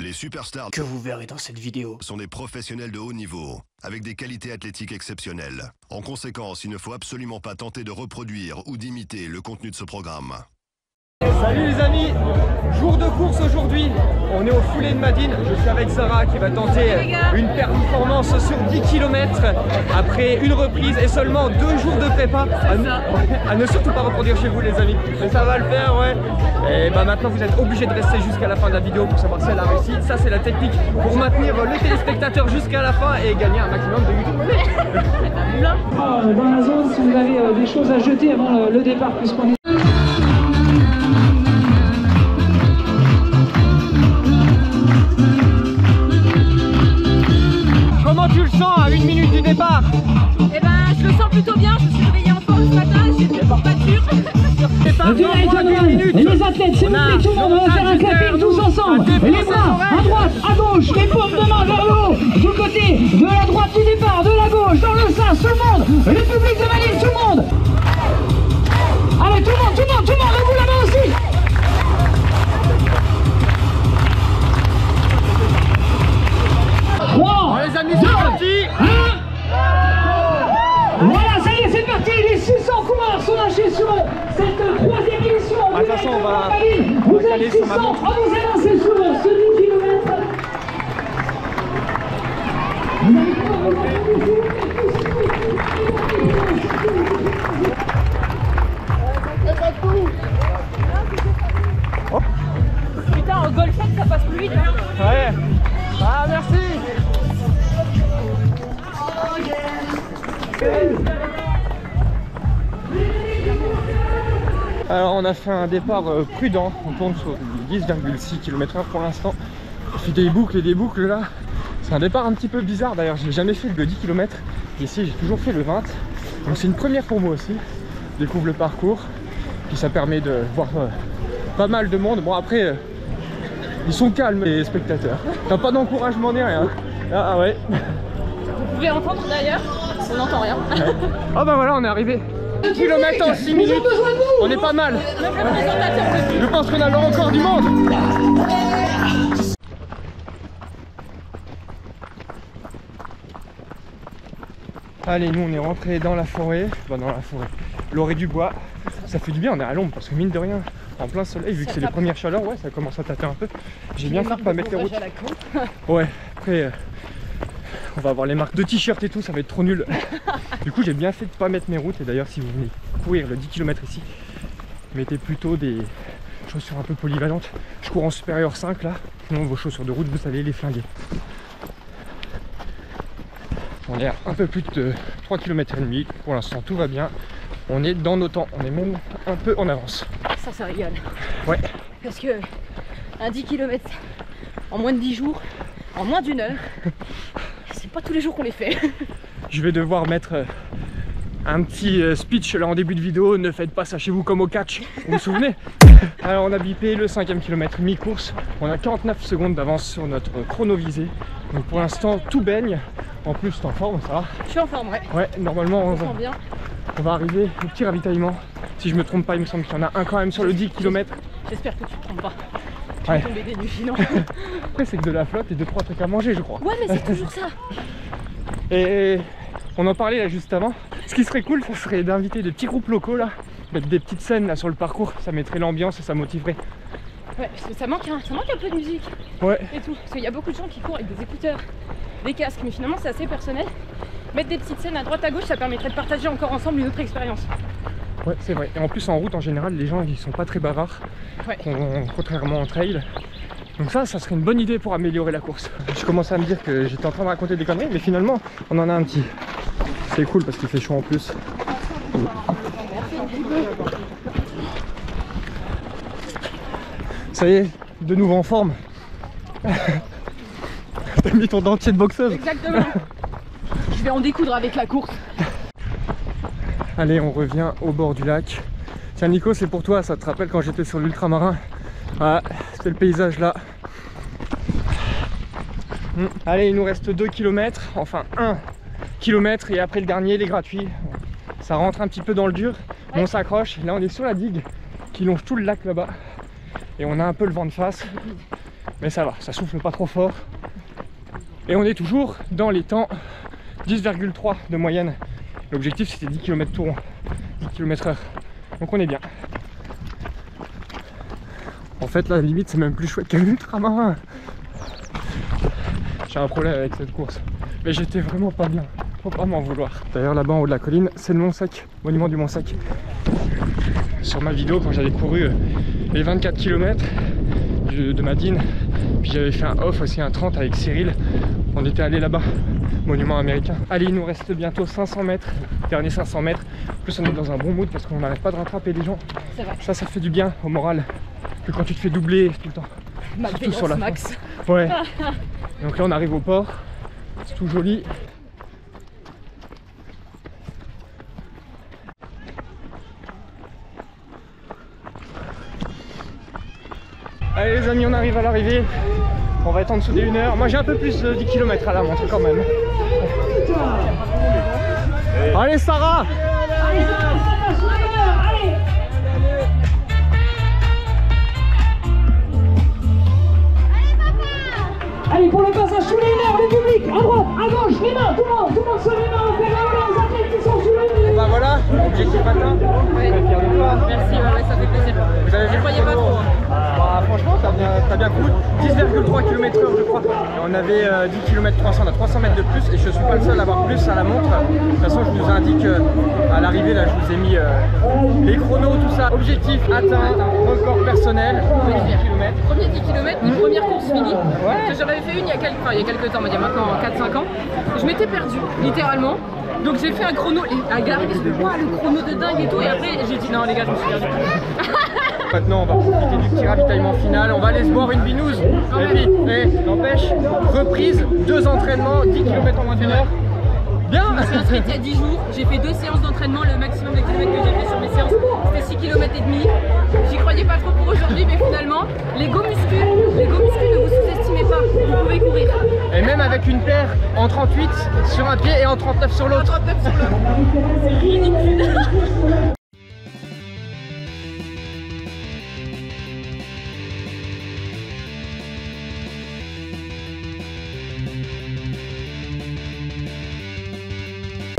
Les superstars que vous verrez dans cette vidéo sont des professionnels de haut niveau, avec des qualités athlétiques exceptionnelles. En conséquence, il ne faut absolument pas tenter de reproduire ou d'imiter le contenu de ce programme. Salut les amis, jour de course aujourd'hui, on est au foulé de Madine, je suis avec Sarah qui va tenter une performance sur 10 km après une reprise et seulement 2 jours de prépa, à ne surtout pas reproduire chez vous les amis, mais ça va le faire ouais. Et bah maintenant vous êtes obligés de rester jusqu'à la fin de la vidéo pour savoir si elle a réussi, ça c'est la technique pour maintenir le téléspectateur jusqu'à la fin et gagner un maximum de YouTube. Dans la zone, si vous avez des choses à jeter avant le départ, puisqu'on est... Comment tu le sens à 1 minute du départ? Eh ben, je le sens plutôt bien. Je me suis réveillée en forme ce matin. J'ai une température. Les athlètes, s'il vous plaît, tout le monde, on va faire un clapping tous ensemble. Les bras à droite, à gauche, les paumes de main vers le haut. Du côté de la droite du départ, de la gauche, dans le sens, tout le monde. Le public de Madine, tout le monde. Allez, tout le monde, levez la main aussi. Bon, les amis, c'est parti. Voilà, ça y est, c'est parti. Les 600 coureurs sont lâchés sur cette 3e édition. Attention, on va vous caler êtes sur 600 ma à montre. vous élancer sur ce 10 km. Vous allez pouvoir vous Putain, en golfette, ça passe plus vite. Hein. Ouais. Ah, merci. Alors on a fait un départ prudent, on tourne sur 10,6 km/h pour l'instant. On fait des boucles et des boucles là. C'est un départ un petit peu bizarre d'ailleurs, je n'ai jamais fait le 10 km. Ici j'ai toujours fait le 20. Donc c'est une première pour moi aussi. Je découvre le parcours. Puis ça permet de voir pas mal de monde. Bon après, ils sont calmes les spectateurs. T'as pas d'encouragement ni rien. Ah ouais. Vous pouvez entendre d'ailleurs. On n'entend rien. Ah bah voilà, on est arrivé. 10 km en 6 minutes. On est pas mal. Je pense qu'on a encore du monde. Allez, nous on est rentré dans la forêt. Enfin, dans la forêt. L'orée du bois. Ça fait du bien, on est à l'ombre parce que mine de rien, en plein soleil, vu que c'est les premières chaleurs, ouais, ça commence à tâter un peu. J'ai bien fait de pas mettre les routes. Ouais, après, on va avoir les marques de t-shirt et tout, ça va être trop nul. Du coup, j'ai bien fait de pas mettre mes routes. Et d'ailleurs, si vous venez courir le 10 km ici, mettez plutôt des chaussures un peu polyvalentes. Je cours en supérieur 5 là, sinon vos chaussures de route, vous allez les flinguer. On est à un peu plus de 3 km et demi. Pour l'instant, tout va bien. On est dans nos temps, on est même un peu en avance. Ça régale. Ouais. Parce que un 10 km en moins de 10 jours, en moins d'1 heure, c'est pas tous les jours qu'on les fait. Je vais devoir mettre un petit speech là en début de vidéo. Ne faites pas ça chez vous comme au catch, vous vous souvenez? Alors on a bipé le 5e kilomètre mi-course. On a 49 secondes d'avance sur notre chrono visé. Donc pour l'instant tout baigne. En plus t'es en forme, ça va? Je suis en forme, ouais. Ouais, normalement Bien. on va arriver au petit ravitaillement. Si je me trompe pas, il me semble qu'il y en a un quand même sur le 10 km. J'espère que tu te trompes pas. Tu Ouais. vas tomber des nues sinon. Après c'est que de la flotte et 2-3 trucs à manger je crois. Ouais, mais c'est toujours ça. Et on en parlait là juste avant. Ce qui serait cool, ça serait d'inviter des petits groupes locaux là, mettre des petites scènes là sur le parcours, ça mettrait l'ambiance et ça motiverait. Ouais, parce que ça manque un peu de musique Ouais. et tout. Parce qu'il y a beaucoup de gens qui courent avec des écouteurs, des casques, mais finalement c'est assez personnel. Mettre des petites scènes à droite à gauche, ça permettrait de partager encore ensemble une autre expérience. Ouais, c'est vrai. Et en plus en route en général, les gens ils sont pas très bavards, Ouais. contrairement en trail. Donc ça serait une bonne idée pour améliorer la course. Je commençais à me dire que j'étais en train de raconter des conneries, mais finalement on en a un petit. C'est cool parce qu'il fait chaud en plus. Ça y est, de nouveau en forme. T'as mis ton dentier de boxeuse. Exactement. Je vais en découdre avec la course. Allez, on revient au bord du lac. Tiens Nico, c'est pour toi, ça te rappelle quand j'étais sur l'ultramarin? Ah, c'était le paysage là. Allez, il nous reste 2 km, enfin 1 km et après le dernier, il est gratuit. Ça rentre un petit peu dans le dur, mais on s'accroche. Là, on est sur la digue qui longe tout le lac là-bas. Et on a un peu le vent de face. Mais ça va, ça souffle pas trop fort. Et on est toujours dans les temps 10,3 de moyenne. L'objectif c'était 10 km tout rond, 10 km/h. Donc on est bien. En fait la limite c'est même plus chouette qu'un ultramarin. J'ai un problème avec cette course. Mais j'étais vraiment pas bien. Faut pas m'en vouloir. D'ailleurs là-bas en haut de la colline, c'est le Mont-Sec, monument du Mont-Sec. Sur ma vidéo quand j'avais couru les 24 km de Madine, puis j'avais fait un off aussi, un 30 avec Cyril. On était allé là-bas, monument américain. Allez, il nous reste bientôt 500 mètres, dernier 500 mètres. En plus on est dans un bon mood parce qu'on n'arrête pas de rattraper les gens. Ça fait du bien au moral que quand tu te fais doubler tout le temps. Surtout sur la max. Ouais. Donc là on arrive au port, c'est tout joli. Allez les amis, on arrive à l'arrivée. On va être en dessous des 1 heure. Moi j'ai un peu plus de 10 km à la montre quand même. Allez Sarah! Allez, pour le passage sous les nerfs, le public, à droite, à gauche, les mains, tout le monde se les mains, on fait la aux athlètes qui sont sous les nerfs. Bah voilà, objectif atteint. Ouais. Fier de toi. Merci, ouais, ça fait plaisir. Vous avez Je croyais pas trop. Bah, franchement, t'as bien couru. 10,3 km/h je crois. Et on avait 10 km 300, on a 300 mètres de plus et je suis pas le seul à avoir plus à la montre. De toute façon, je vous indique à l'arrivée, là, je vous ai mis les chronos, tout ça. Objectif atteint, record personnel, 10 km. Premier 10 km, une première course finie. Ouais. Que j'en avais fait une il y a quelques temps, on va dire maintenant 4-5 ans. Je m'étais perdue, littéralement. Donc j'ai fait un chrono, et à l'arrivée, je me dis, waouh, le chrono de dingue et tout. Et après, j'ai dit, non, les gars, je me suis perdue. Maintenant, on va profiter du petit ravitaillement final. On va aller se boire une binouse. Et puis, n'empêche, reprise, 2 entraînements, 10 km en moins d'1 heure. Bien. Je me suis inscrite il y a 10 jours, j'ai fait 2 séances d'entraînement, le maximum de kilomètres que j'ai fait sur mes séances, c'était 6 km et demi. J'y croyais pas trop pour aujourd'hui, mais finalement, les go muscu, ne vous sous-estimez pas, vous pouvez courir. Et même avec une paire en 38 sur un pied et en 39 sur l'autre. En 39 sur l'autre. C'est ridicule.